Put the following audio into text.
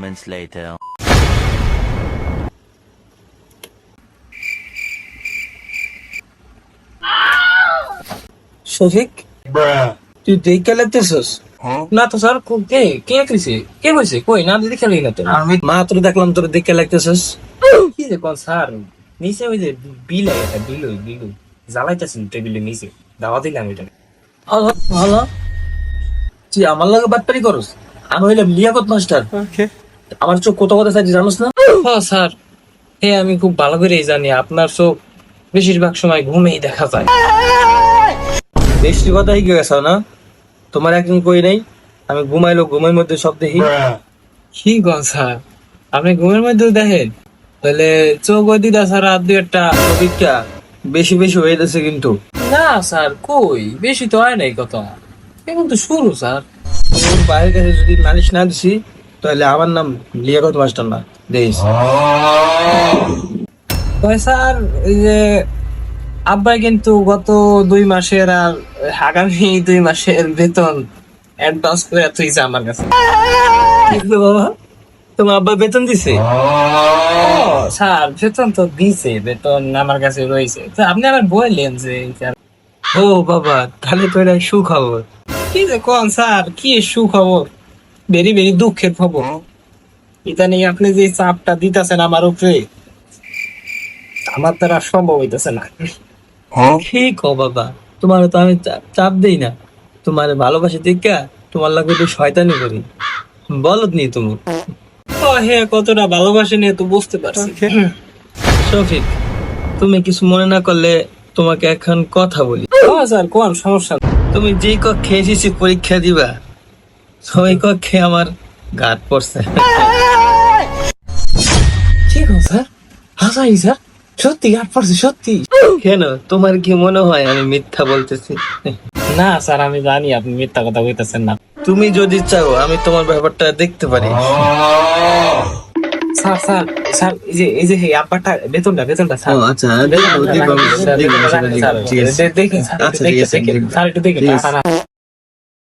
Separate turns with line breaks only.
moments later.
Shafiq, তুই দেখে লাগতেছস?
না তো স্যার, কে কে কইছে, কে কইছে? কই না, দিদি খেলি না তো।
আমি মাত্র দেখলাম তোর দেখে লাগতেছস।
কি যে কোন স্যার, নিচে ওই যে বিল একটা বিলু জ্বালাইতেছেন টেবিলের নিচে, দাওয়া দিলাম এটা।
হলো তুই আমার লগে বাটপারি করস? আমি হইলাম লিয়াকত মাস্টার। আমার চোখ কত কথা চাইছি জানোস না?
ও স্যার, আমি খুব ভালো করেই জানি আপনার চোখ বেশিরভাগ সময় ঘুমেই দেখা যায়।
বেশি কথা হয়ে গেছে না? তোমার একদিন কই নাই আমি ঘুমাইলো ঘুমের মধ্যে সব দেখি।
কি গো স্যার, আপনি ঘুমের মধ্যেও দেখেন?
তাহলে চোখ ওই দিদা স্যার আর দুই একটা অভিজ্ঞা বেশি বেশি হয়ে যাচ্ছে কিন্তু।
না স্যার, কই বেশি তো হয় নাই কথা, এখন তো শুরু স্যার।
তোর বাইরের কাছে যদি নালিশ না দিছি তাহলে আমার নাম লিয়াকত মাস্টার না দেখিস।
তবে স্যার, এই যে আব্বাই কিন্তু গত 2 মাসের আর আগামী 2 মাসের বেতন অ্যাডভান্স করে তুইছে আমার কাছে।
কি হলো বাবা, তোমার আব্বা বেতন দিছে?
ও স্যার, বেতন তো দিছে, বেতন আমার কাছে রয়েছে। তো আপনি আবার বললেন যে
ও বাবা, তাহলে তো এটা সুখবর।
কি যে কোন স্যার, কি সুখবর, ভেরি ভেরি দুঃখের খবর। ইদানিং আপনি যে চাপটা দিতেছেন আমার উপরে, আমার দ্বারা সম্ভব হইতেছে না।
ঠিক ও বাবা, তোমার তো আমি চাপ দেই না, তোমার ভালোবাসি দেখা তোমার লাগে একটু শয়তানি করি, বলত নি তুমি।
ও কতটা ভালোবাসে নিয়ে তো বুঝতে পারছি।
শফিক, তুমি কিছু মনে না করলে তোমাকে এখন কথা বলি।
ও স্যার, কোন সমস্যা নেই।
তুমি যে কক্ষে এসেছি পরীক্ষা দিবা, সবাই কক্ষে আমার ঘাট পড়ছে।
কি গো স্যার, হাসাই স্যার, সত্যি গাট পড়ছে সত্যি?
কেন, তোমার কি মনে হয় আমি মিথ্যা বলতেছি?
না স্যার, আমি জানি আপনি মিথ্যা কথা কইতেছেন না।
তুমি যদি চাও আমি তোমার ব্যাপারটা দেখতে পারি।
স্যার স্যার স্যার, এই যে আব্বাটা বেতনটা স্যার।
আচ্ছা,
দেখেন স্যার, একটু দেখেন স্যার, একটু দেখেন।